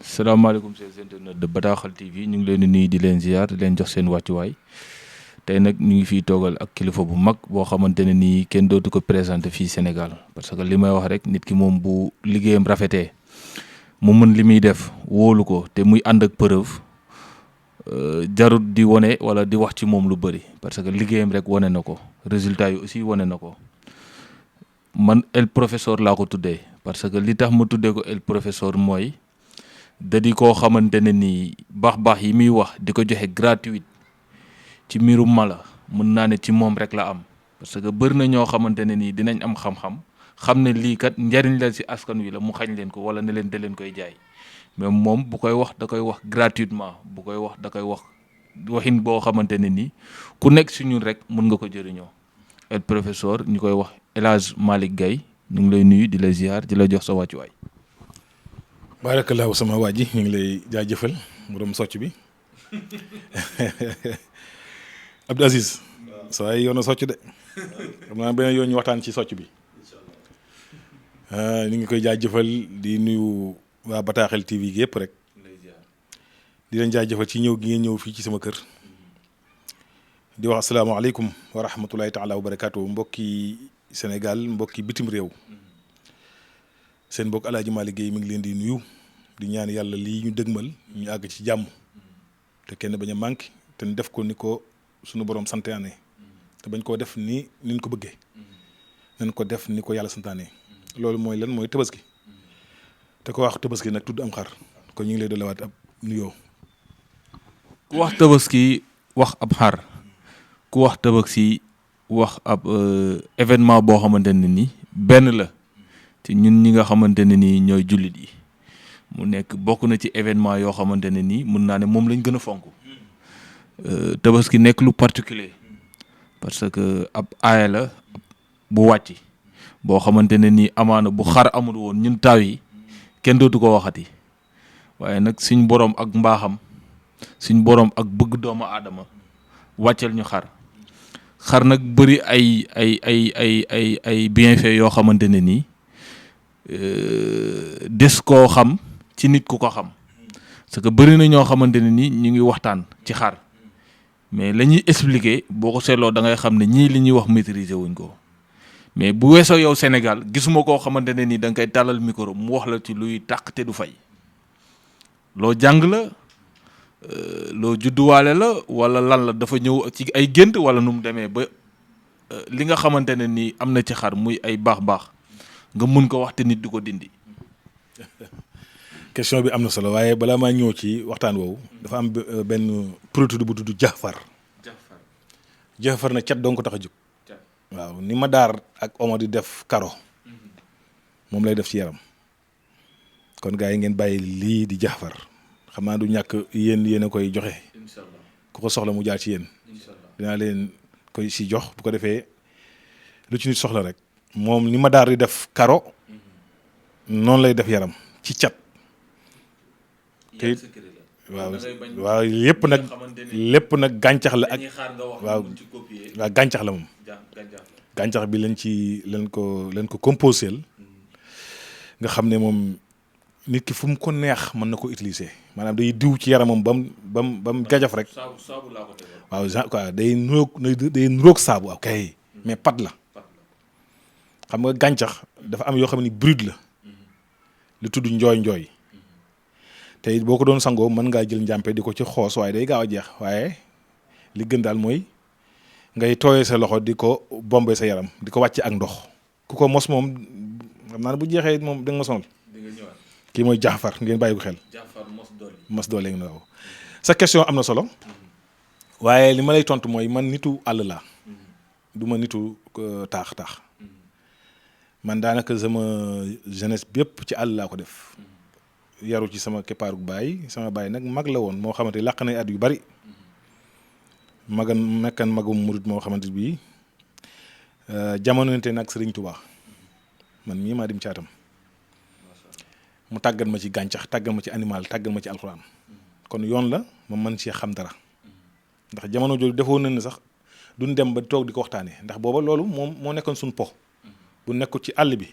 salaamaaleykum chers internautes de Bataaxal TV ñu ngi leen di nuyu di leen ziar di leen jox seen wàccuwaay tey nag ñu ngi fiy toogal ak kilifa bu mag boo xamante ne nii kenn dootu ko présenté fii Sénégal parce que li may wax rek nit ki moom bu liggéeyam rafetee mu mën li muy def wóolu ko te muy ànd ak preuve jarut di wone wala di wax ci moom lu bëri parce que liggéeyam rek wane na ko résultat yi aussi wane na ko man el professeur laa ko tuddee parce que li tax ma tuddee ko el professeur mooy. da di koo xamante ne nii baax yi muy wax di ko joxe gratuite ci mbirum mala mën naa ne ci moom rek la am parce que bëri na ñoo xamante ne nii dinañ am xam-xam xam ne lii kat njariñ la si askan wi la mu xañ leen ko wala ne leen da leen koy jaay mais moom bu koy wax da koy wax gratuitement bu koy wax da koy wax waxin boo xamante ne nii ku nekk si ñun rek mën nga ko jëriñoo el professeur ñu koy wax El Hadj Malick Gaye ñu ngi lay nuyu di la ziar di la jox sa wàccuwaay. baarakallaahu sama waa ji ñu ngi lay jaajëfal borom socc bi Abdou Aziz saa yi yoon na socc de xam naa beneen yoon ñu waxtaan ci socc bi ñu ngi koy jaajëfal di nuyu waa Bataaxal TV gi yëpp rek di leen jaajëfal ci ñëw gi ngeen ñëw fii ci sama kër di wax asalaamaaleykum wa rahmatulahi taala wa barakaatu mbokki Sénégal mbokki bitim réew seen mbokk Alaaji Malick Guèye mi ngi leen di nuyu di ñaan yàlla lii ñu dëgmal ñu àgg ci jàmm te kenn bañ a manqué te ñu def ko ni ko suñu borom santaane te bañ koo def ni ñu ko bëggee nañ ko def ni ko yàlla santaane loolu mooy lan mooy tabaski te ko wax tabaski nag tudd am xar kon ñu ngi lay dalawaat ab nuyoo. ku wax tabaski wax ab xar ku wax tabaski wax ab événement boo xamante ne ni benn la. te ñun ñi nga xamante ne nii ñooy jullit yi mu nekk bokk na ci événement yoo xamante ne nii mun naa ne moom lañ gën a fonk tabaski nekk lu particulier parce que ab aaya la bu wàcc boo xamante ne nii amaana bu xar amul woon ñun taw yi kenn dootu ko waxati waaye nag suñ borom ak mbaaxam suñ borom ak bëgg doomu aadama wàccel ñu xar nag bëri ay bienfait yoo xamante ne nii. Des koo xam ci nit ku ko xam parce que bëri na ñoo xamante ne ni ñu ngi waxtaan ci xar mais la ñuy expliquer boo ko seetloo da ngay xam ne ñii li ñuy wax maîtriser wuñ ko mais bu weesoo yow Sénégal gisuma koo xamante ne ni da nga koy tàllal micro mu wax la ci luy tàq te du fay loo jàng la loo judduwaale la wala lan la dafa ñëw ci ay gént wala nu mu demee ba li nga xamante ne ni am na ci xar muy ay baax nga mun ko wax te nit du ko dindi. question bi am na solo waaye balaa maa ñëw ci waxtaan woowu dafa am benn produit bu tudd jaxfar na cat dong ko tax a jóg. waaw ni ma daar ak omo di def karo moom lay def ci yaram kon gars yi ngeen bàyyi lii di jaxfar xam naa du ñàkk yéen a koy joxe ku ko soxla mu jaar ci yéen dinaa leen koy si jox bu ko defee lu ci nit soxla rek. moom ni ma daar di def karo noonu lay def yaram ci cat te waaw lépp nag gàncax la ak waaw gàncax la moom gàncax bi leen ko composé nga xam ne moom nit ki fu mu ko neex mën na ko utiliser maanaam day diw ci yaramam bam gajaf rek waaw quoi day nuroog saabu waaw kay mais pat la xam nga gàncax dafa am yoo xam ne brut la lu tudd njooy te it boo ko doon sangoo mën ngaa jël njàmpe di ko ci xoos waaye day gaaw a jeex waaye li gën daal mooy ngay tooyee sa loxo di ko bombe sa yaram di ko wàcce ak ndox ku ko mos moom xam naa ne bu jeexee moom da nga ma sonal kii mooy jaxfar ngeen bàyyi ko xel mos doole ngi na sa question am na solo waaye li ma lay tontu mooy man nitu àll laa du ma nitu taax man daanaka sama jeunesse bépp ci àll laa ko def yaru ci sama keppaarug baay sama baay nag mag la woon moo xamante làq na at yu bari nekkan magum murid moo xamante bii jamononte nag Sëriñ Tuubaa man mii maa dim caatam mu tàggat ma ci gàncax tàggat ma ci animal tàggat ma ci alxuraan kon yoon la ma mën ci xam dara ndax jamono jooju defoon nañ ne sax duñ dem ba toog di ko waxtaanee ndax booba loolu moom moo nekkoon suñ po bu nekkul ci àll bi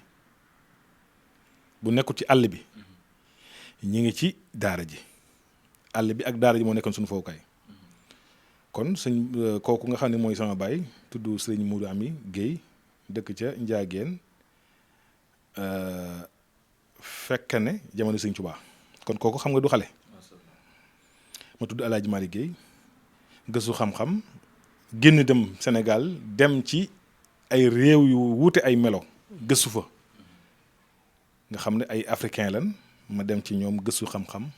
ñi ngi ci daara ji àll bi ak daara ji moo nekkoon suñu fowukaay kon sëñ kooku nga xam ne mooy sama baay tudd sëñ Moudou Ami Guèye dëkk ca Njaageen fekk ne jamono sëñ Tuubaa kon kooku xam nga du xale ma tudd Alaaji Malick Guèye gëstu xam-xam génn dem Sénégal dem ci ay réew yu wuute ay melo gëstu fa nga xam ne ay africain lan ma dem ci ñoom gëstu xam-xam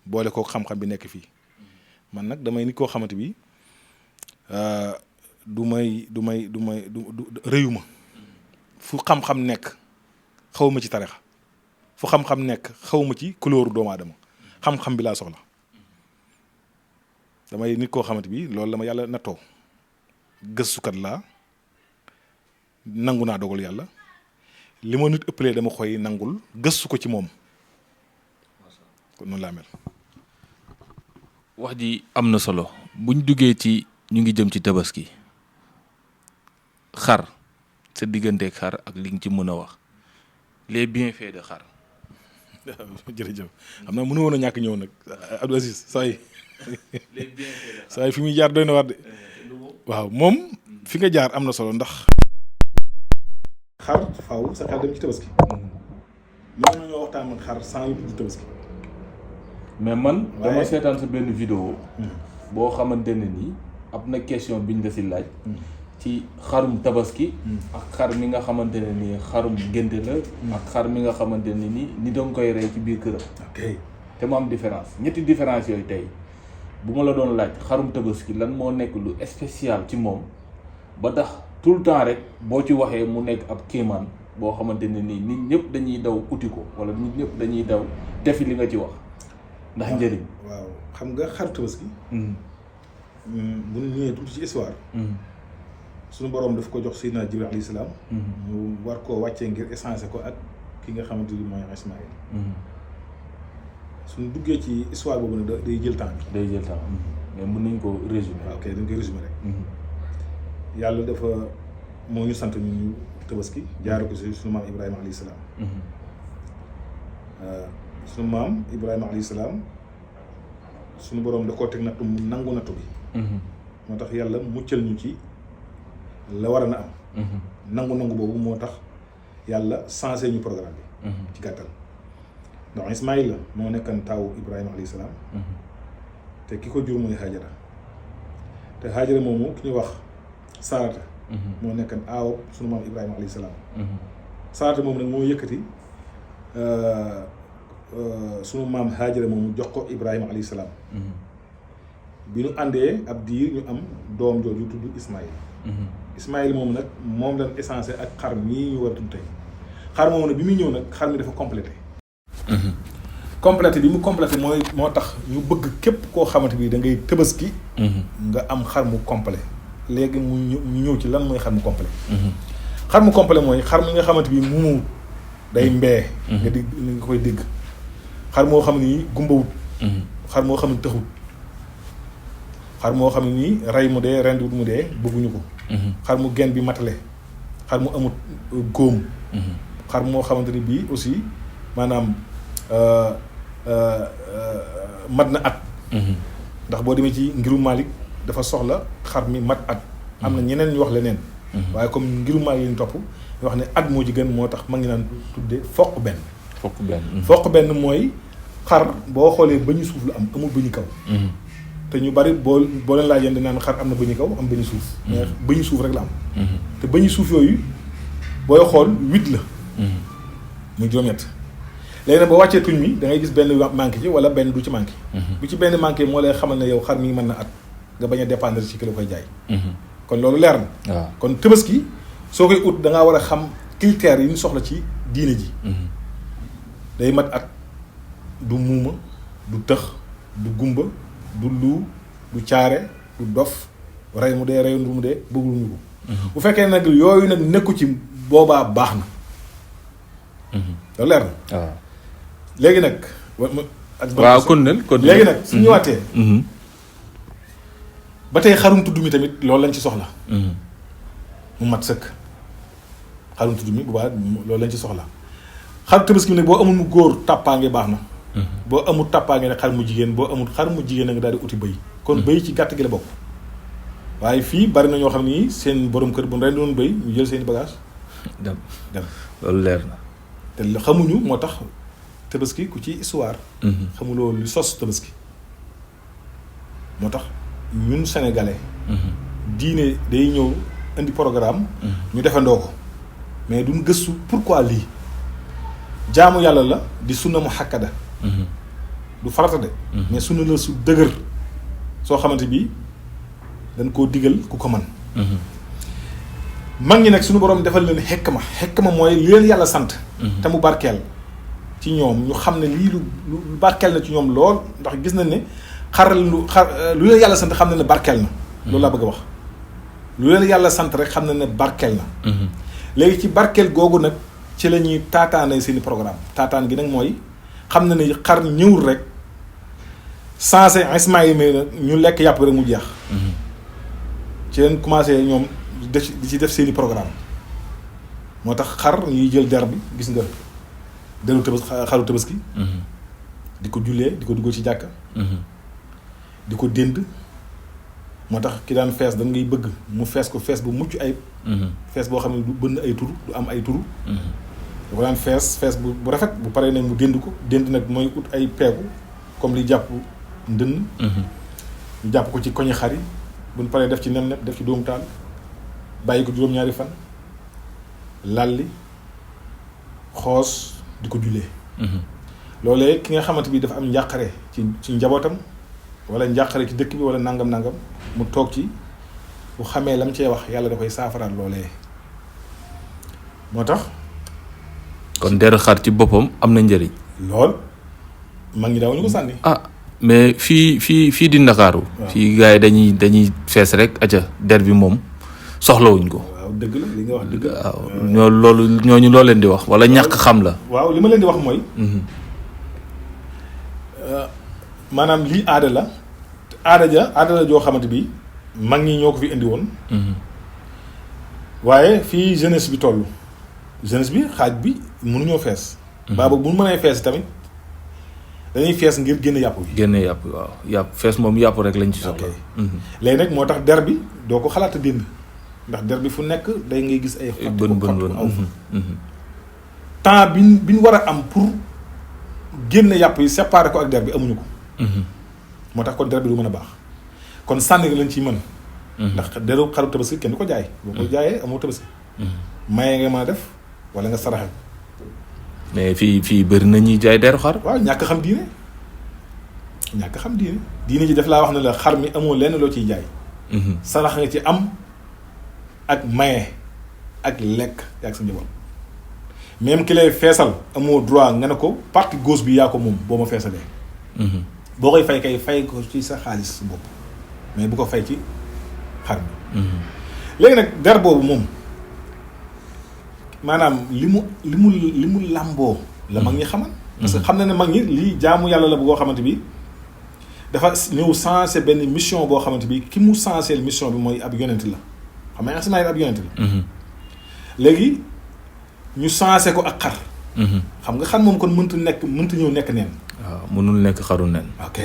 boole kook xam-xam bi nekk fii man nag damay nit koo xamante bi du rëyu ma fu xam-xam nekk xaw ma ci tarixa fu xam-xam nekk xaw ma ci couleur doomu aadama xam-xam bi laa soxla damay nit koo xamante bi loolu la ma yàlla nattoo gëstukat laa nangu naa dogal yàlla li ma nit ëppalee dama koy nangul gëstu ko ci moom kon noonu laa mel. wax ji am na solo buñ duggee ci ñu ngi jëm ci tabaski xar sa digganteeg xar ak li nga ci mën a wax les bienfaits de xar. jërëjëf xam naa mënu woon a ñàkk ñëw nag Abdou Aziz saa yi les bienfaits de xar saa yi fi muy jaar doy na war de waaw moom fi nga jaar am na solo ndax. xar faaw sa xel dem ci tabaski. mën nañoo waxtaan ak xar sans yu tudd tabaski. mais man dama seetaan sa benn vidéo boo xamante ne nii am na question biñ la si laaj ci xarum tabaski ak xar mi nga xamante ne nii xarum ngénte la ak xar mi nga xamante ne nii ni danga koy rey ci biir këram. ok te mu am différence ñetti différence yooyu tey bu ma la doon laaj xarum tabaski lan moo nekk lu spécial ci moom ba tax tout le temps rek boo ci waxee mu nekk ab kéemaan boo xamante ne nii nit ñëpp dañuy daw uti ko wala nit ñëpp dañuy daw defi li nga ci wax ndax njëriñ. waaw xam nga xaru tabaski. bu ñu ñëwee tuuti ci histoire. suñu borom daf ko jox Seydina Jibril alayhi salaam. mu war koo wàccee ngir échanger ko ak ki nga xamante ni mooy Ismaïl. suñu duggee ci histoire boobu nag day jël temps bi. day jël temps mais mën nañ ko résumer. waaw ok dañ koy résumer rek. yàlla dafa moo ñu sant ñu tabaski jaare ko si suñu maam Ibrahima alayhi salaam. suñu maam Ibrahima alayhi salaam suñu borom da koo teg nattu mu nangu nattu bi. moo tax yàlla muccal ñu ci la war a na am. nangu boobu moo tax yàlla changé ñu programme bi. ci gàttal ndax Ismaïla moo nekkan taawu Ibrahima alayhi salaam. te ki ko jur mooy Hajara te Hajara moomu ki ñuy wax Saarata. moo nekkan aaw sunu maam Ibrahima alayhi salaam. Saarata moom nag moo yëkkati sunu maam Hajara moomu jox ko Ibrahima alayhi salaam. bi ñu àndee ab diir ñu am doom jooju tudd Ismaïl. Ismaïl moomu nag moom lañ essencé ak xar mii ñu war a tudd tey xar moomu nag bi muy ñëw nag xar mi dafa complété. complété bi mu complété moo tax ñu bëgg képp koo xamante bi da ngay tëbaski. nga am xar mu complet léegi ñu ñëw ci lan mooy xar mu complet. xar mu complet mooy xar mi nga xamante bi mu day mbee. nga di nga koy dégg xar moo xam ni gumbawut. xar moo xam ni tëxut. xar moo xam ne nii rey mu dee rendiwut mu dee bëgguñu ko. xar mu gen bi matale xar mu amut góom. xar moo xamante ni bii aussi maanaam mat na at. ndax boo demee ci ngiru Malick dafa soxla xar mi mat at. am na ñeneen ñu wax leneen. waaye comme ngiru Malick yi ñu topp ñu wax ne at moo ci gën moo tax ma ngi naan tuddee foq benn. foq benn mooy xar boo xoolee ba ñu suuf la am amul ba ñu kaw. te ñu bari boo leen laajee dañ naan xar am na bëñu kaw am bëñu suuf. mais bëñu suuf rek la am. te bëñu suuf yooyu booy xool 8 la. muy juróom-ñett léegi nag boo wàccee tuñ mi da ngay gis benn manqué ci wala benn du ci manqué. bu ci benn manqué moo lay xamal ne yow xar mi mën na at nga bañ a dépendre ci ki la koy jaay. kon loolu leer na. waaw kon tabaski soo koy ut da ngaa war a xam critères yi ñu soxla ci diine ji. day mat at du muuma du tëx du gumba. du lu du caare du dof rey mu dee reyu mu dee bëggul ñu ko. bu fekkee nag yooyu nag nekku ci boobaa baax na. loolu leer na. waaw léegi nag. waaw kon léegi nag su ñëwaatee. ba tey xarum tudd mi tamit loolu lañ ci soxla. mu mat sëkk xarum tudd mi bu baax loolu lañ ci soxla xarum tabaski mi nag boo amul mu góor tàppaange baax na. boo amul tàppaange ne xar mu jigéen boo amul xar mu jigéen nga daal di uti bëy kon bëy ci gàtt gi la bokk waaye fii bari na ñoo xam ni seen borom kër bu ren doon bëy ñu jël seen i bagage dem dem loolu leer na. te xamuñu moo tax tabaski ku ci histoire xamuloo lu sos tabaski moo tax ñun sénégalais diine day ñëw indi programme ñu defandoo ko mais duñ gëstu pourquoi lii jaamu yàlla la di sunna mu xakkada du farata de mais sunna la su dëgër soo xamante bi dañ koo digal ku ko man mag ñi nag suñu borom defal leen xekma mooy li leen yàlla sant te mu barkeel ci ñoom ñu xam ne lii lu barkeel na ci ñoom lool ndax gis nañ ne lu leen yàlla sant xam na ne barkeel na loolu laa bëgg a wax lu leen yàlla sant rek xam na ne barkeel na léegi ci barkeel googu nag ci la ñuy taataanee seeni programme taataan gi nag mooy xam na ne xar ñëwul rek sensé insment yi mais ñu lekk yàpp rek mu jeex ci leen commencé ñoom di ci def seeni programme moo tax xar ñuy jël der bi gis nga deru xaru tabaski di ko jullee di ko dugg ci jàkka di ko dénd moo tax ki daan fees da ngay bëgg mu fees ko fees bu mucc ayib fees boo xam ne du bënn ay turu du am ay turu da ko daan fees bu rafet bu paree nag mu dénd ko dénd nag mooy ut ay peeku comme li jàpp ndënn ñu jàpp ko ci koñi xar yi buñ paree def ci nen net def ci dóomu taal bàyyi ko juróom-ñaari fan lalli xoos di ko jullee loolee ki nga xamante bi dafa am njàqare ci njabootam wala njàqare ci dëkk bi wala nangam mu toog ci bu xamee lam cee wax yàlla da koy saafaraal loolee moo tax kon deru xar ci boppam am na njëriñ lool mag ñi daawuñu ko sànni mais fii di Ndakaaru fii gars yi dañuy fees rek aca der bi moom soxlawuñ ko waaw dëgg la li nga wax dëgg waaw ñooñu loo leen di wax wala ñàkk xam la waaw li ma leen di wax mooy maanaam lii aada la joo xamante bi mag ñi ñoo ko fi indi woon waaye fii jeunesse bi toll jeunesse bi xaaj bi mënuñoo fees baa boog bu ñu mënee fees tamit dañuy fees ngir génn yàpp bi génn yàpp waaw yàpp fees moom yàpp rek lañ ci soxla léegi nag moo tax der bi doo ko xalaat a dénd ndax der bi fu nekk day ngay gis ay bën aw temps bi ñu war a am pour génn yàpp yi séparer ko ak der bi amuñu ko moo tax kon der bi du mën a baax kon sànni lañ ciy mën ndax deru xaru tabaski kenn du ko jaay boo ko jaayee amoo tabaski maye nga mën a def wala nga saraxe mais fii bëri na ñuy jaay deru xar waaw ñàkk xam diine ji def laa wax ne la xar mi amoo lenn loo ciy jaay sarax nga ci am ak maye ak lekk ak sa njaboot même ki lay feesal amoo droit nga ne ko partie gauche bi yaa ko moom boo ma feesalee boo koy fay kay fay ko ci sa xaalis bopp mais bu ko fay ci xar bi léegi nag der boobu moom maanaam li mu làmboo la mag ñi xamal parce que xam na ne mag ñi lii jaamu yàlla la bu koo xamante bi dafa ñëw sensé benn mission boo xamante bi ki mu sensé mission bi mooy ab yonent la xam nga Ismaïl ab yonent la léegi ñu sensé ko ak xar xam nga xar moom kon mënta ñëw nekk neen waaw mënul nekk xaru nen ok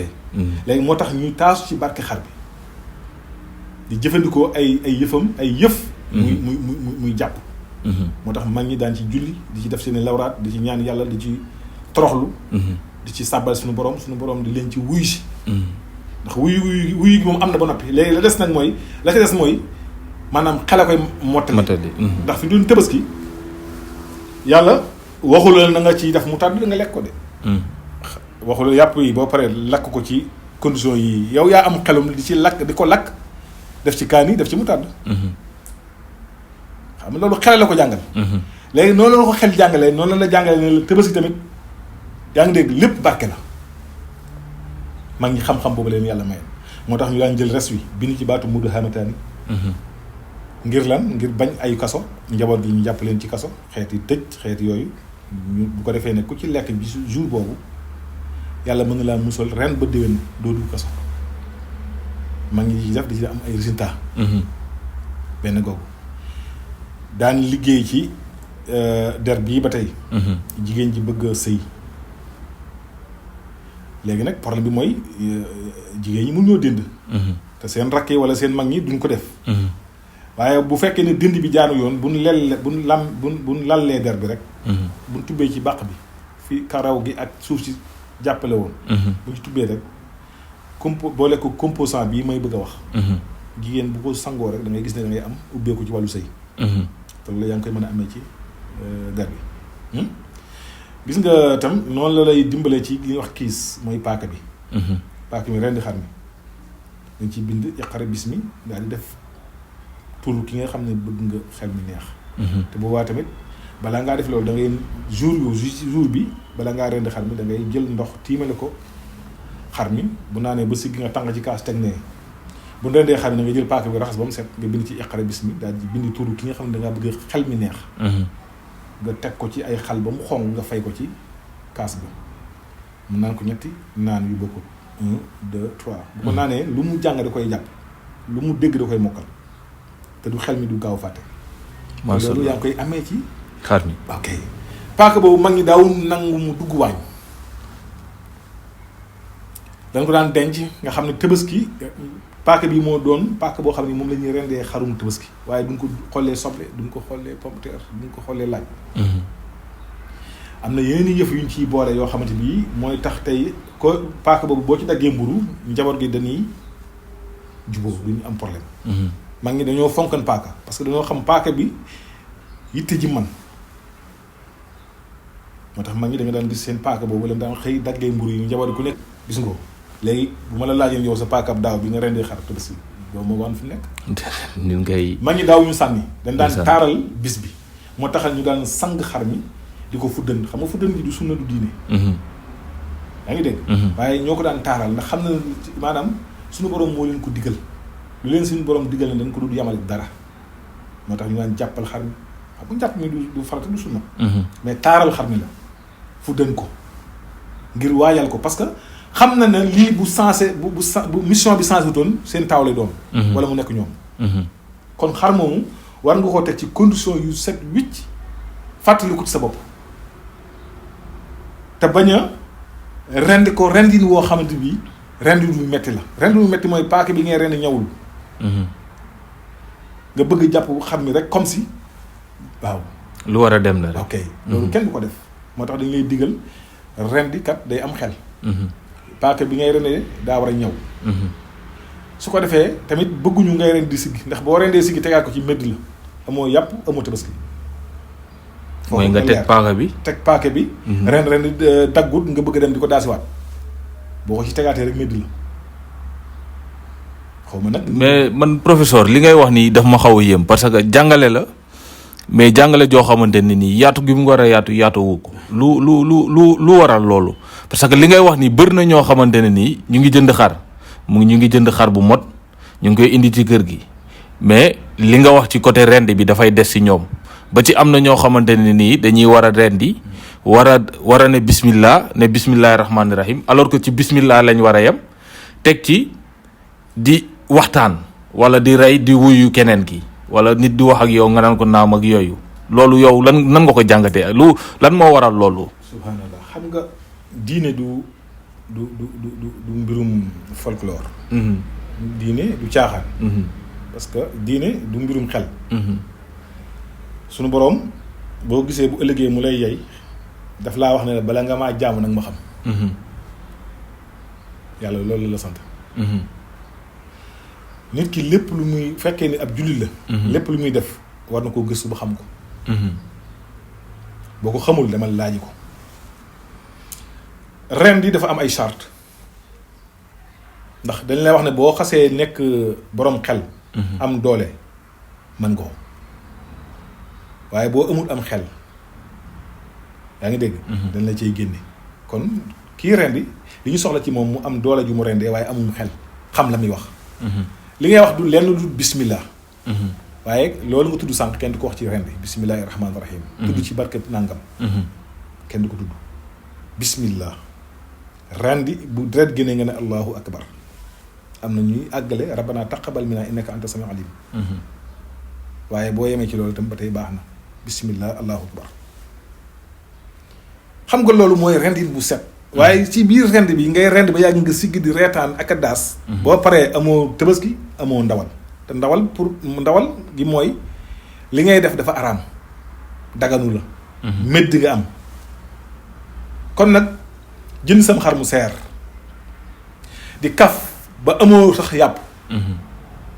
léegi moo tax ñuy taasu ci barke xar bi di jëfandikoo ay yëfam ay yëf muy jàpp moo tax mag ñi daan ci julli di ci def seeni lawraat di ci ñaan yàlla di ci toroxlu di ci sàbbal suñu borom di leen ci wuyu si ndax wuyu gi moom am na ba noppi léegi la ci des mooy maanaam xel a koy mottali ndax fi doon tabaski yàlla waxulal na nga ciy def mu tàdd nga lekk ko de waxulal yàpp yi boo paree lakk ko ci condition yi yow yaa am xelum di ci lakk di ko lakk def ci kaani def ci mu tàdd xam nga loolu xel la ko jàngal léegi noonu la ko xel jàngalee noonu la jàngalee ne la tabaski tamit yaa ngi dégg lépp barke la mag ñi xam-xam boobu leen yàlla maye moo tax ñu daan jël res wi bind ci baatu mudd xamataani ngir lan ngir bañ ay kaso njaboot gi ñu jàpp leen ci kaso xeeti tëj xeeti yooyu ñu bu ko defee ne ku ci lekk bi jour boobu yàlla mën na laa musal ren ba déwén doo dugg kaso mag ñi di def di ci am ay résultats benn googu daan liggéey ci der bii ba tey jigéen ji bëgg a sëy léegi nag problème bi mooy jigéen ñi mun ñoo dënd. te seen rakk yi wala seen mag ñi duñ ko def. waaye bu fekkee ne dënd bi jaanu yoon buñ lallee der bi rek. buñ tubbee ci bàq bi fi karaw gi ak suuf si jàppale woon. buñ ci tubbee rek boole ko composant bii may bëgg a wax. jigéen bu ko sangoo rek da ngay gis ne da ngay am ubbeeku ci wàllu sëy. te loolu yaa ngi koy mën a amee ci der bi. gis nga tam noonu la lay dimbalee ci li ñuy wax kiis mooy paaka bi. paaka mi rendi xar mi dañ ciy bind iqra bismi daal di def tur ki nga xam ne bëgg nga xel mi neex. te boobaa tamit balaa ngaa def loolu da ngay jour bi balaa ngaa rendi xar mi da ngay jël ndox tiimale ko xar mi bu naanee ba sigg nga tàng ci kaas teg nee bu rendee xar mi da ngay jël paaka bi raxas ba mu set nga bind ci iqra bismi daal di bind tur ki nga xam ne da ngaa bëgg xel mi neex. nga teg ko ci ay xal ba mu xong nga fay ko ci kaas bi mu naan ko ñetti naan yu bokkul 1 2 3 bu ko naanee lu mu jàng da koy jàpp lu mu dégg da koy mokkal te du xel mi du gaaw fàtte. loolu yaa ngi koy amee ci xar mi. ok paaka boobu mag ñi daaw nangu mu dugg waañ dañ ko daan denc nga xam ne Tabaski paaka bi moo doon paaka boo xam ne moom la ñuy rendee xarum Tabaski waaye duñ ko xollee soble duñ ko xollee pomme de terre duñ ko xollee laaj. am na yeneen i yëf yuñ ciy boole yoo xamante bi mooy tax tey ko paaka boobu boo ci daggee mburu njaboot gi dañuy jubóo duñu am problème. mag ñi dañoo fonkan paaka parce que dañoo xam paaka bi yitte ji man moo tax mag ñi da nga daan gis seen paaka boobu la daan xëy daggee mburu yi njaboot ku nekk gis nga ko léegi bu ma la laajee yow sa paaka daaw bi nga rendee xar Tabaski doo ma waan fu nekk. ñu ngay. mag ñi daaw ñu sànni. dañ daan taaral bis bi moo taxal ñu daan sang xar mi di ko fuddan xam nga fuddan bi du sunna du diine. yaa ngi dégg. waaye ñoo ko daan taaral ndax xam na maanaam suñu borom moo leen ko digal lu leen suñu borom digal ne dañ ko dul yamale dara moo tax ñu daan jàppal xar mi xam nga jàpp mi du farata du sunna. mais taaral xar mi la fuddan ko ngir waajal ko parce que xam na ne lii bu sensé bu mission bi sensé wutoon seen taaw lay doon. wala mu nekk ñoom. kon xar moomu war nga koo teg ci condition yu set wicc fàttali ko ci sa bopp te bañ a rendi ko rendin woo xamante bi rendi du metti la rendi du metti mooy paaka bi ngay rendi ñawul. nga bëgg jàpp xar mi rek comme si waaw. lu war a dem la rek. ok loolu kenn du ko def moo tax dañ lay digal rendi kat day am xel. paaka bi ngay rendee daa war a ñëw. su ko defee tamit bëgguñu ngay rendi siggi ndax boo rendee siggi tegaat ko ci mbedd la amoo yàpp amoo Tabaski. mooy nga teg paaka bi. teg paaka bi. ren daggut nga bëgg dem di ko daasiwaat boo ko ci tegaatee rek mbedd la xaw ma nag. mais man professeur li ngay wax nii daf ma xaw a yéem parce que jàngale la mais jàngale joo xamante ne nii yaatu gi mu war a yaatu wu ko lu waral loolu. parce que li ngay wax nii bëri na ñoo xamante ne nii ñu ngi jënd xar ñu ngi jënd xar bu mot ñu ngi koy indi ci kër gi mais li nga wax ci côté rendi bi dafay des ci ñoom ba ci am na ñoo xamante ne nii dañuy war a rendi war a ne bismillahi rahmaani rahim alors que ci bismillah lañ war a yem teg ci di waxtaan wala di rey di wuyu keneen ki wala nit di wax ak yow nga naan ko naam ak yooyu loolu yow nan nga ko jàngatee lan moo waral loolu. subhanallah xam nga. diine du mbirum folklore. diine du caaxaan. parce que diine du mbirum xel. sunu boroom boo gisee bu ëllëgee mu lay yey daf laa wax ne la bala nga maa jaamu nag ma xam. yàlla loolu la sant. nit ki lépp lu muy fekkee ni ab jullit la. lépp lu muy def war na koo gëstu ba xam ko. boo ko xamul demal laaji ko. ren di dafa am ay charte ndax dañ lay wax ne boo xasee nekk boroom xel. am doole mën ko waaye boo amul am xel yaa ngi dégg. dañ la cay génne kon kii rendi li ñu soxla ci moom mu am doole ju mu rendee waaye amul xel xam la muy wax. li ngay wax du lenn du bismillah. waaye loolu nga tudd sànq kenn du ko wax ci rendi bismillahi rahmaani rahim. tudd ci barke nangam. kenn du ko tudd bismillah. rendi bu deret génnee nga ne allahu akbar am na ñuy àggale rabbana taqabbal minna innaka anta samiul alim. waaye boo yemee ci loolu itam ba tey baax na bismillah allahu akbar xam nga loolu mooy rendin bu set waaye ci biir rend bi ngay rend ba yàgg nga sigg di reetaan ak a daas. boo paree amoo tabaski amoo ndawal te ndawal gi mooy li ngay def dafa araam daganu la. médd nga am kon nag jënd sam xar mu seer di kaf ba amoo sax yàpp.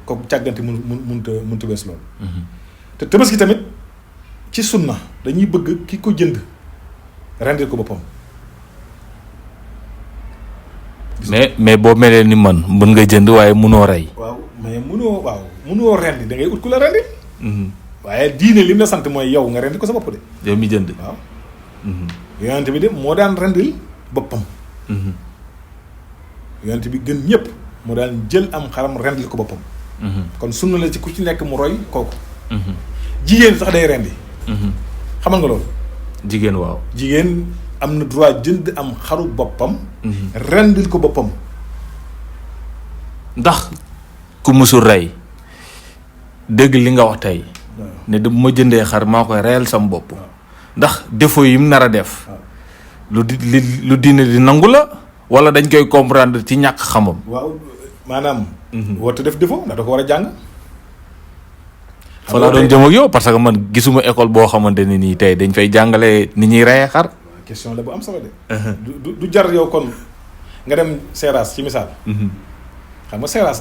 kooku càggante mënut a wees loolu. te tabaski tamit ci sunna dañuy bëgg ki ko jënd rendil ko boppam. mais boo melee ni man mën nga jënd waaye mënoo rey. waaw mais mënoo rendi da ngay ut ku la rendi. waaye diine lim la sant mooy yow nga rendi ko sa bopp de. yow mi jënd. waaw. yonent bi de moo daan rendil boppam. yonent bi gën ñëpp moo daan jël am xaram rendil ko boppam. kon sunna la ci ku ci nekk mu roy kooku. jigéen sax day rendi. xamal nga loolu. jigéen waaw. jigéen am na droit jënd am xaru boppam. rendil ko boppam. ndax ku musul rey dégg li nga wax tey. ne bu ma jëndee xar maa koy reyal sam bopp. ndax défaut yi mu nar a def. lu diine di nangu la wala dañ koy comprendre ci ñàkk xamam. waaw maanaam. warut def défaut ndax da ko war a jàng. fa laa doon jëm ak yow parce que man gisuma école boo xamante ne nii tey dañ fay jàngale ni ñuy reyee xar. question la bu am solo de. du jar yow kon nga dem Seras ci misaal. xam nga Seras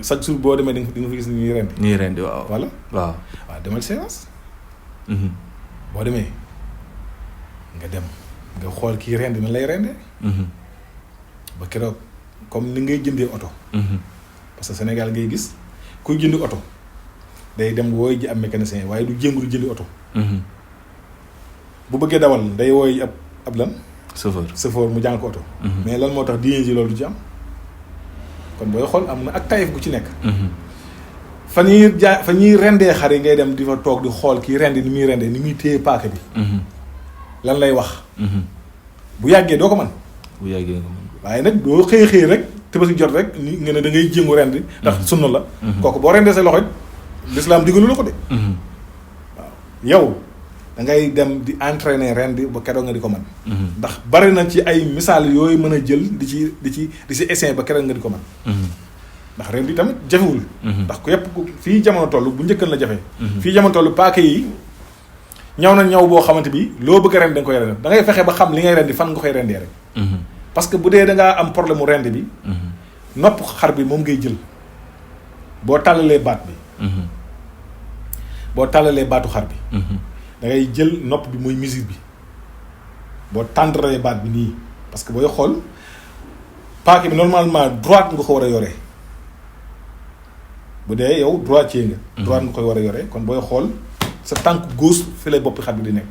chaque jour boo demee di nga fa gis ni ñuy rendi. ñuy rendi waaw. wala waaw demal Seras. boo demee nga dem nga xool kii rendi na lay rendee. ba keroog comme ni ngay jëndee oto. parce que Sénégal ngay gis kuy jëndi oto day dem wooy ji am mécanicien waaye du jéngu di jëndi oto. bu bëggee dawal day wooy ab lan. chauffeur mu jàng ko oto. mais lan moo tax diine ji loolu du ci am. kon booy xool am na ak tayef gu ci nekk. fa ñuy rendee xar yi ngay dem di fa toog di xool kii rendi ni muy rendee ni muy téye paaka bi. lan lay wax. bu yàggee doo ko mën. bu yàggee nga mën waaye nag doo xëy rek tabaski jot rek ni nga ne da ngay jéngu rendi ndax sunna la. kooku boo rendee sa loxo it lislaam digalu la ko de. waaw yow da ngay dem di entraîner rendi ba keroog nga di ko mën. ndax bari na ci ay misaal yooyu mën a jël di ci essayer ba keroog nga di ko mën. ndax rendi tamit jafewul. ndax ku yëpp fii jamono toll bu njëkkan la jafe. fii jamono toll paaka yi ñaw na ñaw boo xamante bi loo bëgg a rendi da nga koy rendi da ngay fexe ba xam li ngay rendi fan nga koy rendee rek. parce que bu dee da ngaa am problème mu rendi bi. nopp xar bi moom ngay jël boo tàllalee baat bi. boo tàllalee baatu xar bi. da ngay jël nopp bi muy musique bi boo tàndralee baat bi nii parce que booy xool paaka bi normalement droite nga ko war a yoree bu dee yow droitier nga. droite nga koy war a yoree kon booy xool sa tànk gauche fi lay boppi xar bi di nekk.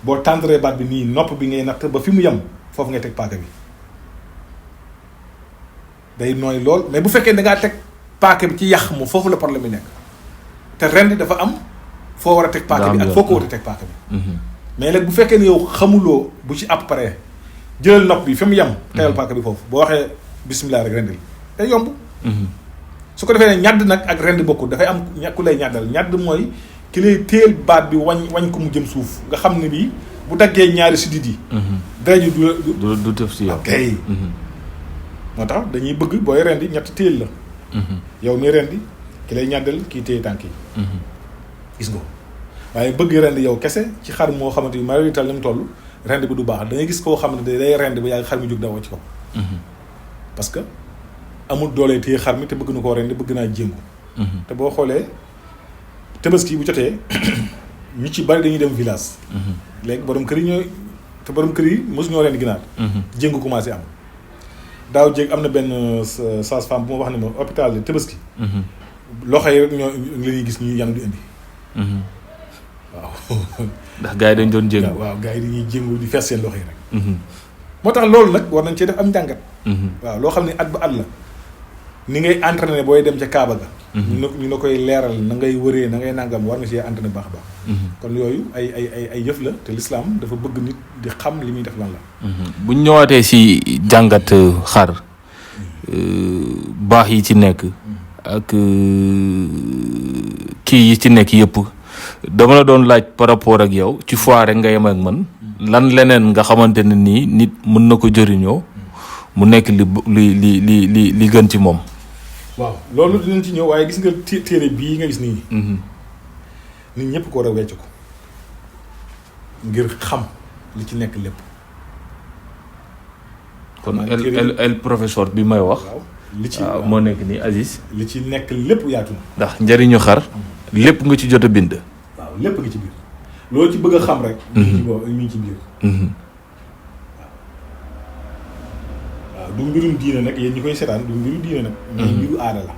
boo tàndralee baat bi nii nopp bi ngay natt ba fi mu yem foofu ngay teg paaka bi day nooy lool mais bu fekkee da ngaa teg paaka bi ci yàq mu foofu la problème bi nekk te ren dafa am foo war a teg paaka bi ak foo ko war a teg paaka bi. mais nag bu fekkee ne yow xamuloo bu ci après jëlal nopp bi fi mu yem. tegal paaka bi foofu boo waxee bisimilah rek rendil day yomb. su ko defee ne ñàdd nag ak rend bokkul dafay am ku lay ñàddal ñàdd mooy ki lay téel baat bi wañ ko mu jëm suuf nga xam ne bii bu daggee ñaari sidit yi. dara ji du def si yow. ok moo tax dañuy bëgg booy rendi ñett téel la. yow mi rendi ki lay ñàddal kii téye tànk yi. gis nga waaye bëgg rend yow kese ci xar moo xamante ni marital ni mu toll rend bi du baax da ngay gis koo xamante ne day rend ba yàgg xar mi jóg dawoo ci kaw. parce que amul doole téye xar mi te bëgg na koo rend bëgg naa jéngu. te boo xoolee tabaski bu jotee ñu ci bari dañuy dem village. léegi borom kër yi ñooy te borom kër yi mosu ñoo rend ginaar. jéngu commencé am. daaw jéeg am na benn sage-femme bu ma wax ne ma hôpital de tabaski. loxo yi rek ñoo la ñuy gis ñuy yanu di indi. waaw. ndax gars yi dañ doon jéngu. waaw gars yi dañuy jéngu di fees seen loxo yi rek. moo tax loolu nag war nañ cee def am njàngat. waaw loo xam ne at ba at la ni ngay entraîné booy dem ca Kaaba ga. ñu la koy leeral na ngay wëree na ngay nangam war nga cee entraîné baax a baax. kon yooyu ay yëf la te l'islam dafa bëgg nit di xam li muy def lan la. bu ñu ñëwaatee si jàngat xar baax yi ci nekk ak kii yi ci nekk yëpp dama la doon laaj par rapport ak yow ci fois rek nga yem ak man lan leneen nga xamante ne nii nit mën na ko jëriñoo mu nekk li gën ci moom. waaw loolu dinañ ci ñëw waaye gis nga téere bii nga gis nii. nit ñëpp ko war a wecc ko ngir xam li ci nekk lépp. kon el professeur bi may wax. waaw li ci moo nekk nii Aziz. li ci nekk lépp yaatu na. ndax njëriñu xar. lépp nga ci jot a bind. waaw lépp nga ci biir loolu ci bëgg a xam rek. ñu ngi ci biir. waaw du mbirum diine nag yéen ñi koy seetaan du mbirum diine nag. mais mbiru aada la.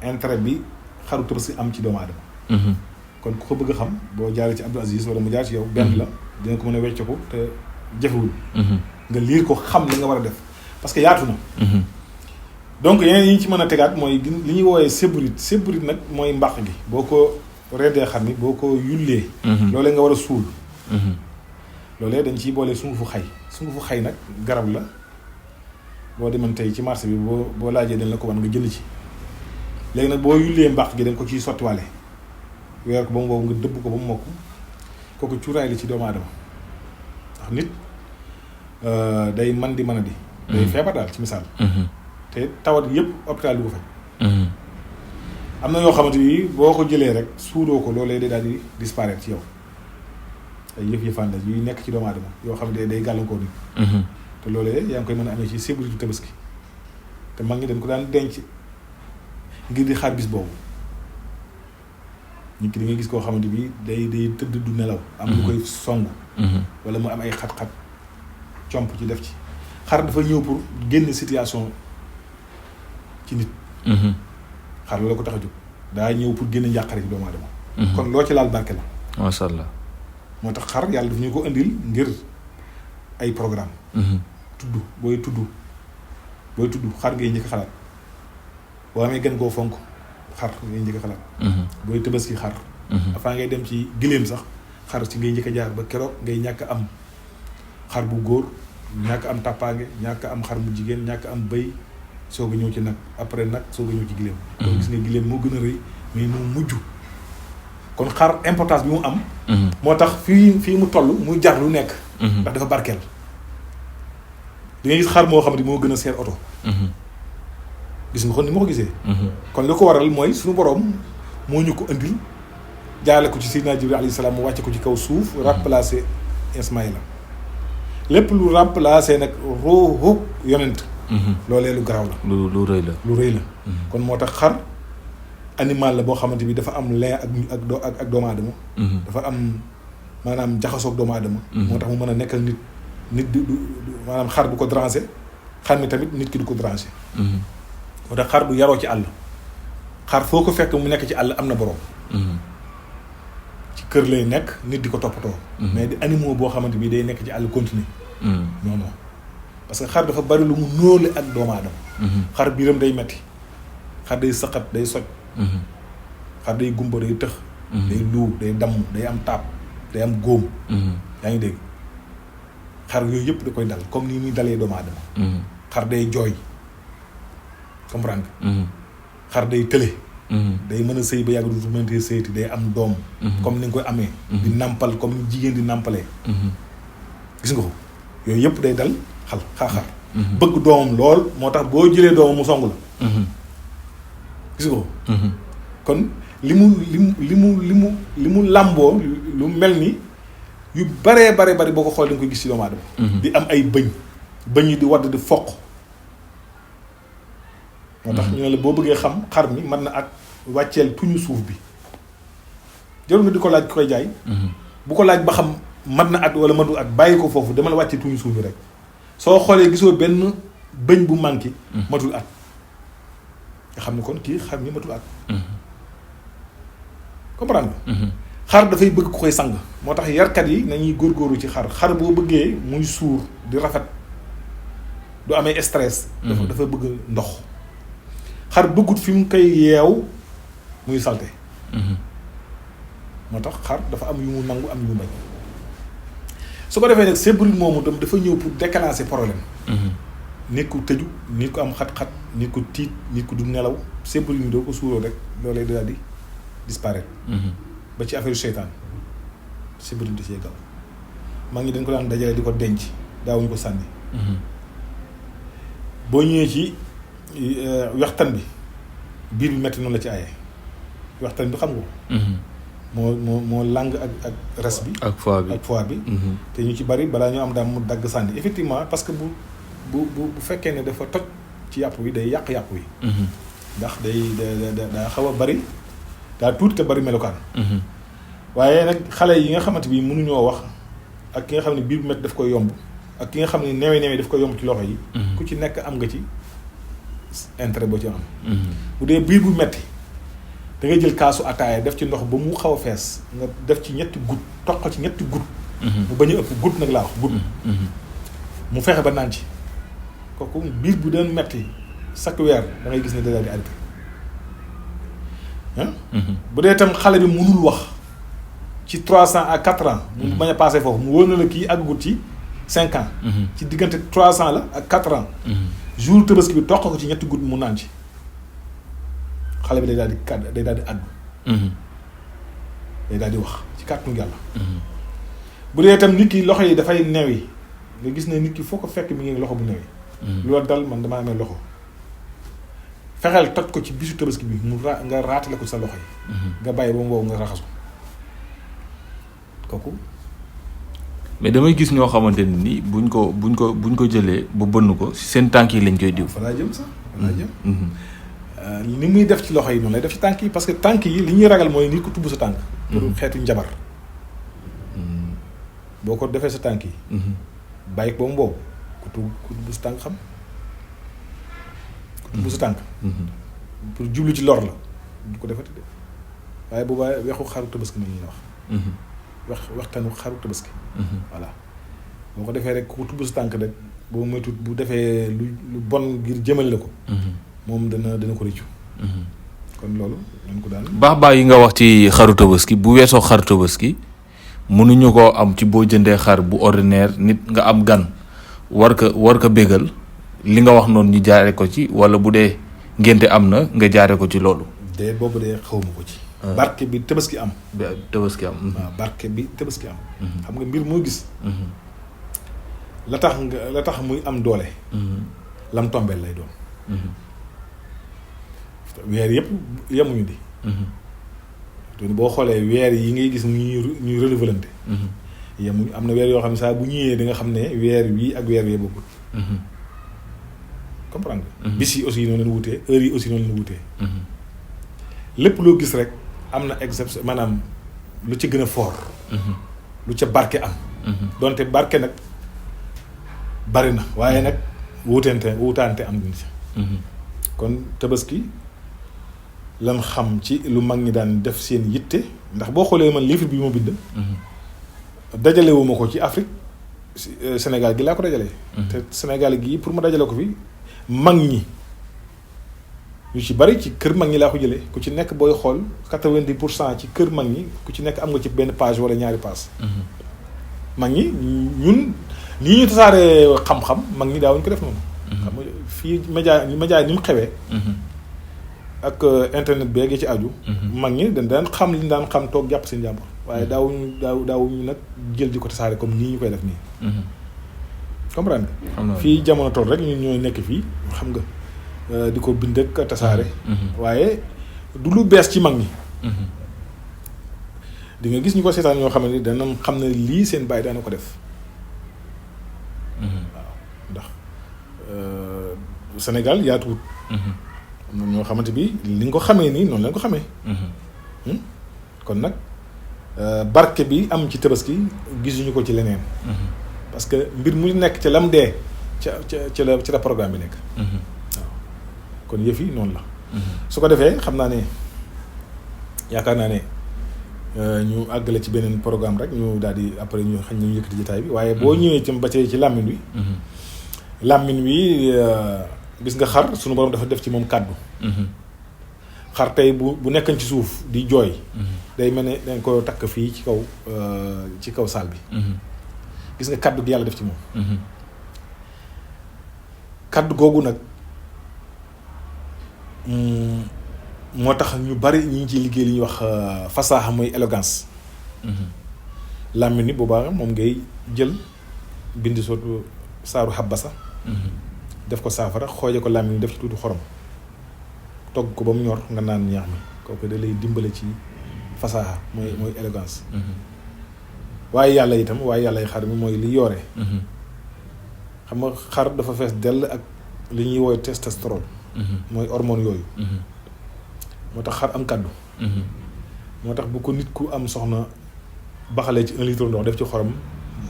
intérêt bi xaru Tabaski am ci doomu aadama. kon ku ko bëgg a xam boo jaaree ci Abdou Aziz wala mu jaar ci yow benn la dina ko mën a wecc ko te jafewul. nga liir ko xam li nga war a def parce que yaatu na. donc yeneen yi ñu ci mën a tegaat mooy li ñuy woowee sébrit nag mooy mbàq gi boo ko rendee xar mi boo ko yullee. loolee nga war a suul. loolee dañ ciy boole sungufu xay nag garab la boo demoon tey ci marché bi boo laajee dañ la ko wan nga jënd ci léegi nag boo yullee mbàq gi dañ ko ciy sottiwaale weer ko ba mu wow nga dëbb ko ba mu mokk kooku cuuraay li ci doomu aadama ndax nit day man di mën a di day feebar daal ci misaal te tawat yëpp hôpital du ko faj am na yoo xamante ni boo ko jëlee rek suuroo ko loolee day daal di disparaître ci yow ay yëf-yëfaan la yuy nekk ci doomu aadama yoo xam ne day gàllankoor nit te loolee yaa ngi koy mën a amee ci sébritu Tabaski te mag ñi dañ ko daan denc ngir di xaar bis boobu nit ki di nga gis koo xamante bi day tëdd du nelaw am lu koy song wala mu am ay xat-xat comp ci def ci xar dafa ñëw pour génn situation ci nit xar la ko tax a jóg daa ñëw pour génn njàqare ci doomu aadama kon loo ci laal barke la masha Allah moo tax xar yàlla daf ñu ko indil ngir ay programme booy tudd xar ngay njëkk xalaat boo amee gën koo fonk xar ngay njëkk xalaat booy Tabaski xar avant ngay dem ci giléem sax xar ci ngay njëkk a jaar ba keroog ngay ñàkk am xar bu góor ñàkk am tàppaange ñàkk am xar mu jigéen ñàkk am bëy soog a ñëw ci nag après nag soog a ñëw ci giléem kon gis nga giléem moo gën a rëy mais moo mujj kon xar importance bi mu am moo tax fii mu toll muy jar lu nekk ndax dafa barkeel di nga gis xar moo xam ne moo gën a seer oto gis nga kon ni ma ko gisee kon li ko waral mooy suñu boroom moo ñu ko indil jaale ko ci Seydina Jibril alayhi salaam mu wàcce ko ci kaw suuf remplacer Ismaïla lépp lu remplacer nag ruuxu yonent loolee lu garaaw la lu rëy la kon moo tax xar animal la boo xamante bi dafa am lien ak doomu aadama dafa am maanaam jaxasoog doomu aadama moo tax mu mën a nekkal nit du maanaam xar du ko déranger xar mi tamit nit ki du ko déranger moo tax xar du yaroo ci àll xar foo ko fekk mu nekk ci àll am na borom ci kër lay nekk nit di ko toppatoo mais di animaux boo xamante bi day nekk ci àll continuer non parce que xar dafa bari lu mu nóole ak doomu aadama xar biiram day metti xar day sëqat day soj xar day gumba day tëx day luu day damm day am taab day am góom yaa ngi dégg xar yooyu yëpp da koy dal comme ni muy dalee doomu aadama xar day jooy comprendre nga xar day tële day mën a sëy ba yàgg du mënatee sëyti day am doom comme ni nga koy amee di nàmpal comme ni jigéen di nàmpalee gis nga ko yooyu yëpp day dal xar bëgg doomam lool moo tax boo jëlee doomam mu song la gis nga ko kon li mu làmboo lu mel ni yu baree bari boo ko xool da nga koy gis ci doomu aadama di am ay bëñ yi di wadd di foq moo tax ñu ne la boo bëggee xam xar mi mën na ak wàcceel tuñu suuf bi jarul nga di ko laaj ki koy jaay bu ko laaj ba xam mën na at wala mënul at bàyyi ko foofu dama la wàccee tuñu suuf bi rek soo xoolee gisoo benn bëñ bu manqué matul at nga xam ne kon kii xar mi matul at comprendre nga xar dafay bëgg ku koy sang moo tax yarkat yi nañuy góorgóorlu ci xar boo bëggee muy suur di rafet du amee stress dafa bëgg ndox xar bëggut fi mu koy yeew muy salte moo tax xar dafa am yu mu nangu am yu mu bañ su ko defee nag sébrit moomu tam dafa ñëw pour déclencher problème nit ku tëju nit ku am xat-xat nit ku tiit nit ku du nelaw sébrit mi doo ko suuroo rek loolee daal di disparaître ba ci affaire seytaan si biir di see gaaw maa ngi dañ ko daan dajale di ko denc daawuñu ko sànni. boo ñëwee ci waxtaan bi biir bi metti noonu la ci aaye waxtaan bi xam nga ko. moo làng ak res bi. ak foie bi. te ñu ci bari balaa ñu am daal mu dagg sànni effectivement parce que bu fekkee ne dafa toj ci yàpp wi day yàq yàpp wi. ndax daa xaw a bari daa tuuti te bari melukaan. waaye nag xale yi nga xamante bi mënuñoo wax ak ki nga xam ne biir bu métti daf koy yomb ak ki nga xam ne newe daf koy yomb ci loxo yi. ku ci nekk am nga ci intérêt boo ci am. bu dee biir bu metti da ngay jël kaasu ataaya def ci ndox ba mu xaw a fees nga def ci ñetti goutte toqal ci ñetti goutte. mu bañ a ëpp goutte nag laa wax goutte. mu fexe ba naan ci kooku biir bu doon metti chaque weer da ngay gis ne da daal di arrêté. bu dee itam xale bi mënul wax ci 3 ans à 4 ans. mu bañ a passé foofu mu wóor na la kii àggut ci 5 ans. ci diggante 3 ans la ak 4 ans. jour Tabaski bi toq ko ci ñetti goutte mu naan ci. xale bi day daal di àddu. day daal di wax ci kàttanu yàlla. bu dee itam nit ki loxo yi dafay newi nga gis ne nit ki foo ko fekk mi ngi loxo bu newi. loolu dal man damaa amee loxo fexeel toj ko ci bisu Tabaski bi nga raatale ko sa loxo yi. nga bàyyi ba mu wow nga raxasu kooku. mais damay gis ñoo xamante ne ni buñ ko jëlee ba bënn ko seen tànk yi lañ koy diw. fa laa jëm sax fa laa jëm. ni muy def ci loxo yi noonu lay def ci tànk yi parce que tànk yi li ñuy ragal mooy nit ko tubb sa tànk. pour xeetu njabar. boo ko defee sa tànk yi. bàyyi ko ba mu wow ku tubb sa tànk xam. ku tubb sa tànk. pour jublu ci lor la du ko defati de waaye boobaa weexu xaru Tabaski nañu wax. waxtaanu xaru Tabaski. voilà boo ko defee rek ku tubb sa tànk rek boo moytuwul bu defee lu bon ngir jëmale la ko. moom dana ko rëccu. kon loolu nañ ko daan. baax yi nga wax ci xaru Tabaski bu weesoo xaru Tabaski mënuñu koo am ci boo jëndee xar bu ordinaire nit nga am gan war ko bégal li nga wax noonu ñu jaare ko ci wala bu dee ngénte am na nga jaare ko ci loolu. de boobu de xawma ko ci. barke bi Tabaski am. waaw barke bi Tabaski am. xam nga mbir moo gis. la tax muy am doole. lam tombeel lay doon. weer yëpp yemuñu di. boo xoolee weer yi ngay gis ñuy renouvelante. yemuñu am na weer yoo xam ne saa bu ñëwee di nga xam ne weer wii ak weer wee bokkul. comprendre nga. bis yi aussi noonu leen wutee heure yi aussi noonu leen wutee. lépp loo gis rek am na exception maanaam lu ci gën a fort. lu ca barke am. donte barke nag bari na waaye nag wutaante am nañ ci. kon Tabaski lan xam ci lu mag ñi daan def seen yitte ndax boo xoolee man livre bi ma bind. dajalewuma ko ci Afrique Sénégal gi laa ko dajalee. te Sénégal gi pour ma dajale ko fi mag ñi ñu ci bari ci kër mag ñi laa ko jëlee ku ci nekk booy xool 90% ci kër mag ñi ku ci nekk am nga ci benn page wala ñaari page. mag ñi ñun nii ñu tasaaree xam-xam mag ñi daawuñu ko def noonu. xam nga fii média ni mu xewee. ak internet beeg ci aju. mag ñi dañ daan xam li ñu daan xam toog jàpp seen jàmbur waaye daawuñu nag jël di ko tasaare comme nii ñu koy def nii. comprendre nga. fii jamono tool rek ñun ñooy nekk fii xam nga di ko bind ak tasaare. waaye du lu bees ci mag ñi. di nga gis ñu ko seetaan ñoo xam ne dana xam ne lii seen bàyyi daana ko def. waaw ndax Sénégal yaatuwut. am na ñoo xamante bi li nga ko xamee nii noonu lañ ko xamee. kon nag barke bi am ci Tabaski gisuñu ko ci leneen. parce que mbir mu nekk ca lam dee ca la programme bi nekk. waaw kon yëf yi noonu la. su ko defee xam naa ne yaakaar naa ne ñu àggale ci beneen programme rek ñu daal di après ñu xañ ñu yëkkati jotaay bi waaye boo ñëwee ci ba ci làmmiñ wi. làmmiñ wi gis nga xar sunu borom dafa def ci moom kàddu. xar tey bu nekkan ci suuf di jooy. day mel ne dañ ko takk fii ci kaw saal bi. gis nga kàddu gi yàlla def ci moom. kàddu googu nag moo tax ñu bari ñu ngi ciy liggéey li ñuy wax fasaaxa mooy élégance. làmmiñ ni boobaa moom ngay jël bind sootu saaru xabasa. def ko saafara xooje ko làmmiñ def ci tuuti xorom togg ko ba mu ñor nga naan ñaax mi kooku da lay dimbale ci fasaaxa mooy élégance. waaye yàlla itam waaye yàlla xar mi mooy li yoore. xam nga xar dafa fees dell ak li ñuy woowee testostérone. mooy hormone yooyu. moo tax xar am kàddu. moo tax bu ko nit ku am soxna baxalee ci 1 litre ndox def ci xorom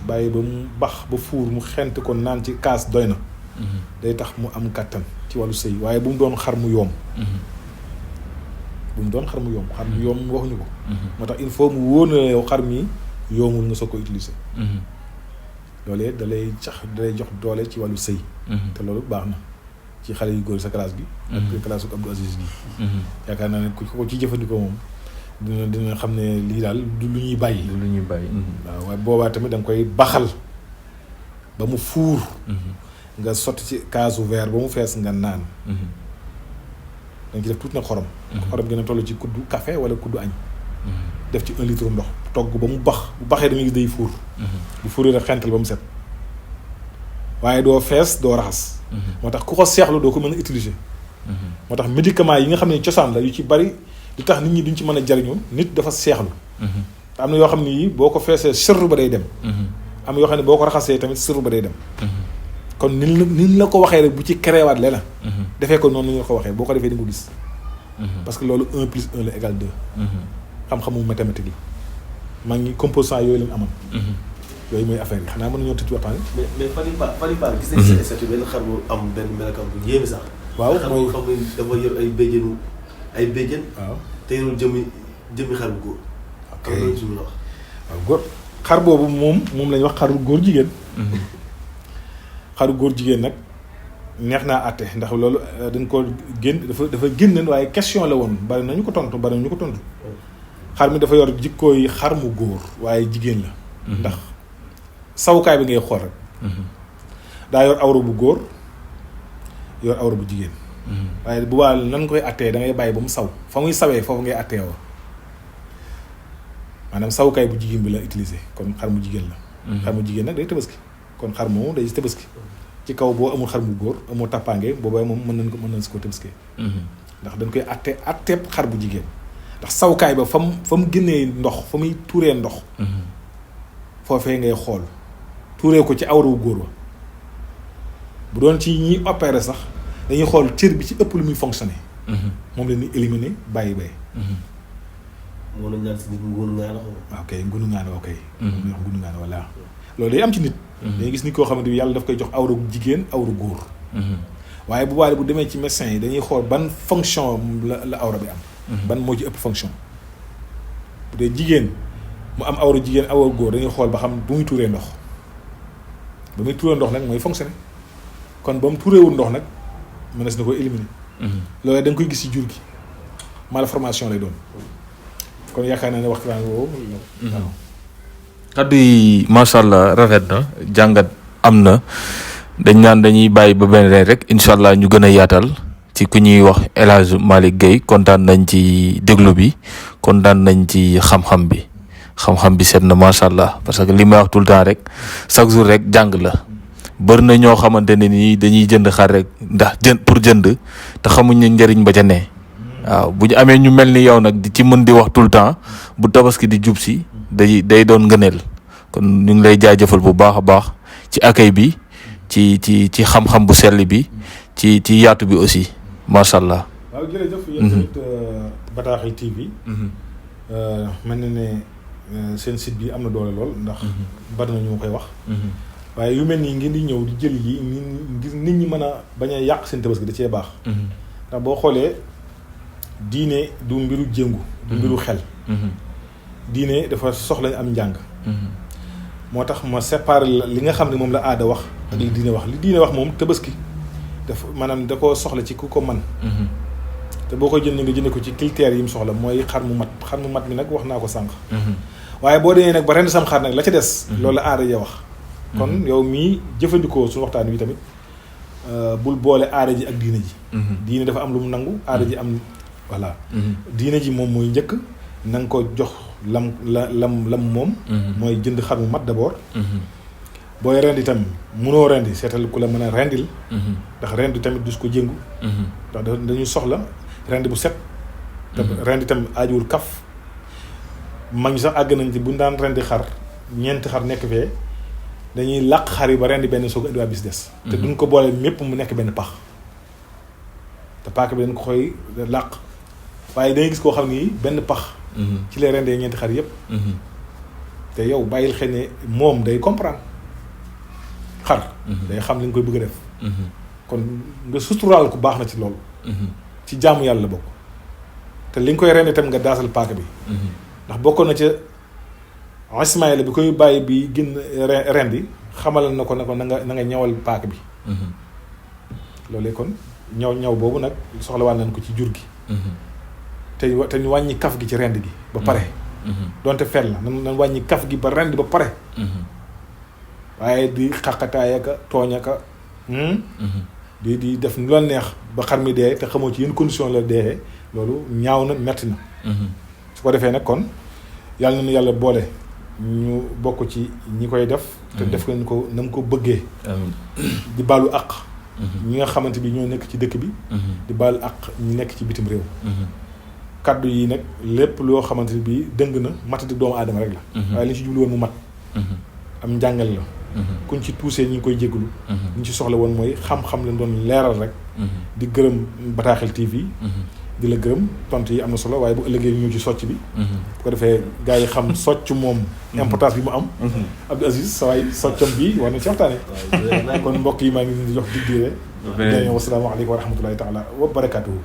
bàyyi ba mu bax ba fuur mu xent ko naan ci kaas doy na. day tax mu am kàttan ci wàllu sëy waaye bu mu doon xar mu yoom. bu mu doon xar mu yoom xar mu yoom waxuñu ko. moo tax il faut mu wóor na yow xar mi yoomul nga soog ko utiliser. loolee da lay jox doole ci wàllu sëy. te loolu baax na ci xale yu góor sa classe bi. ak classe bu Abdou Aziz bi. yaakaar naa ne ku ko ci jëfandikoo moom dina xam ne lii daal du lu ñuy bàyyi. lu ñuy bàyyi. waaw waaye boobaa tamit da nga koy baxal ba mu fuur. nga sotti ci kaasu verre ba mu fees nga naan. da nga ci def tuuti nag xorom. xorom gën a toll ci kuddu café wala kuddu añ. def ci 1 litre ndox togg ba mu bax bu baxee dañuy gis day fuur. bu fuuree rek xental ba mu set. waaye doo fees doo raxas. moo tax ku ko seexlu doo ko mën a utiliser. moo tax médicament yi nga xam ne cosaan la yu ci bari li tax nit ñi duñ ci mën a jariñu nit dafa seexlu. te am na yoo xam ne yii boo ko feesee sërr ba day dem. am yoo xam ne boo ko raxasee tamit sërr ba day dem. kon ni la ko waxee rek bu ci créewaat leneen. defee ko noonu la ko waxee boo ko defee di nga ko gis. parce que loolu 1 plus 1 la égal 2. xam-xamu mathématique yi maa ngi composant yooyu lañ amoon. yooyu mooy affaire yi xanaa mën nañoo tëj waxtaan mais Faripa gis nañ si statut benn xar bu am benn melokaan bu yéeme sax. waaw mooy xam nga dafa yor ay béjjén. waaw te yorul jëmmi xar bu góor. ok am nañu suñu wax. waaw góor xar boobu moom lañ wax xaru góor jigéen. xaru góor jigéen nag neex naa àtte ndax loolu dañ ko génn dafa génn waaye question la woon bari nañu ko tontu bari nañu ko tontu. xar mi dafa yor jikkooy xar mu góor waaye jigéen la. ndax sawukaay bi ngay xool rek. daa yor awra bu góor yor awra bu jigéen. waaye bu baax nan nga koy attee da ngay bàyyi ba mu saw fa muy sawee foofu ngay attee wa maanaam sawukaay bu jigéen bi la utiliser kon xar mu jigéen la. xar mu jigéen nag day tabaski kon xar moomu day tabaski ci kaw boo amul xar mu góor amoo tappaange boobaa moom mën nañ si ko tabaski. ndax dañ koy atteeb xar bu jigéen ndax sawukaay ba fa mu génnee ndox fa muy tuuree ndox. foofee ngay xool tuuree ko ci awra wu góor wa bu doon ci ñiy opérer sax dañuy xool cër bi ci ëpp lu muy fonctionner. moom la ñuy éliminer bàyyi. moo nañ naan si nit ngunu ngaa la waaw kay ngunu ngaa la waaw kay. ñu wax ngunu ngaa la walla loolu day am ci nit. dañuy gis nit koo xamante ni yàlla daf koy jox awra jigéen awra góor. waaye bu baax bu demee ci médecin yi dañuy xool ban fonction la awra bi am. ban moo ci ëpp fonction bu dee jigéen. mu am awra jigéen awra góor dañuy xool ba xam bu muy tuuree ndox ba muy tuuree ndox nag mooy fonctionner kon ba mu tuureewul ndox nag mënees na ko éliminer. loolu da nga koy gis ci jur gi malformation lay doon kon yaakaar naa ne waxtaan woowu. waaw. kaddu yi macha allah rafet na jàngat am na dañ naan dañuy bàyyi ba benn rek incha allah ñu gën a yaatal ci ku ñuy wax El Hadj Malick Guèye kontaan nañ ci déglu bi kontaan nañ ci xam-xam bi. xam-xam bi seet na macha allah parce que li may wax tout le temps rek chaque jour rek jàng la bëri na ñoo xamante ne nii dañuy jënd xar rek ndax pour jënd te xamuñ ne njëriñ ba ca ne waaw bu ñu amee ñu mel ni yow nag di ci mën di wax tout le temps bu tabaski di jub si day doon ngëneel kon ñu ngi lay jaajëfal bu baax a baax ci accueil bi ci xam-xam bu sell bi ci yaatu bi aussi macha allah. waaw jërëjëf. yéen tamit Bataaxel TV. mel na ne. seen site bi am na doole lool ndax bari na ñu koy wax. waaye yu mel nii ngeen di ñëw di jël yi ngir nit ñi mën a bañ a yàq seen tabaski da cee baax. ndax boo xoolee diine du mbiru jéngu du mbiru xel. diine dafa soxla am njàng. moo tax ma séparé li nga xam ne moom la aada wax ak li diine wax li diine wax moom tabaski dafa maanaam da koo soxla ci ku ko man te boo koy jënd nga jënd ko ci critères yi mu soxla mooy xar mu mat mi nag wax naa ko sànq. waaye boo demee nag ba rend sam xar nag la ca des. loolu la aada ja wax. kon yow mii jëfandikoo suñu waxtaan wi tamit bul boole aada ji ak diine ji. diine dafa am lu mu nangu aada ji am voilà. diine ji moom mooy njëkk na nga ko jox lam moom. mooy jënd xar mu mat d'abord. booy rendi itam munoo rendi seetal ku la mën a rendil. ndax rendi tamit dus ko jëngu. ndax dañuy soxla rendi bu set. te rendi itam aajuwul kaf. mag ñi sax àgg nañ ci bu ñu daan rendi xar ñeenti xar nekk fee dañuy làq xar yi ba rendi benn soog a indiwaat bis des. te duñ ko boole mépp mu nekk benn pax. te paaka bi dañ ko koy làq waaye dangay gis koo xam ni benn pax. ci lay rendee ñeenti xar yépp. te yow bàyyil xel ne moom day comprendre xar. day xam li nga koy bëgg a def. kon nga suturaal ko baax na ci loolu. ci jaamu yàlla bokk. te li nga koy rendee tam nga daasal paaka bi. ndax bokkoon na ca Ismaïla bi koy bàyyi bi gën rendi xamal na ko na nga ñawal paaka bi. loolu kon ñaw boobu nag soxlawaan nañ ko ci jur gi. te ñu wàññi kaf gi ci rend gi ba pare. donte fet la nan wàññi kaf gi ba rend ba pare. waaye di xaqataay aka tooñ aka di def lu la neex ba xar mi dee te xamoo ci yenn condition la dee loolu ñaaw na metti na. su ko defee nag kon yàlla na nu yàlla boole ñu bokk ci ñi koy def. te def nañ ko na mu ko bëggee. di baalu àq. ñi nga xamante bi ñoo nekk ci dëkk bi. di baalu àq ñi nekk ci bitim réew. kaddu yi nag lépp loo xamante bi dëng na matati doomu aadama rek la. waaye li ñu ci jublu woon mu mat. am njàngal la. kuñ ci tuusee ñu ngi koy jégalu. ñu ci soxla woon mooy xam-xam lañ doon leeral rek. di gërëm Bataaxel TV. di la gërëm tontu yi am na solo waaye bu ëllëgee ñu ñëw ci socc bi. bu ko defee gars yi xam socc moom. importance bi mu am. Abdou Aziz sa waay soccam bi war na ci waxtaane kon mbokk yi maa ngi leen di jox dig diire. wasalaamaaleykum wa rahmatulahi taala wa barakaatuhu.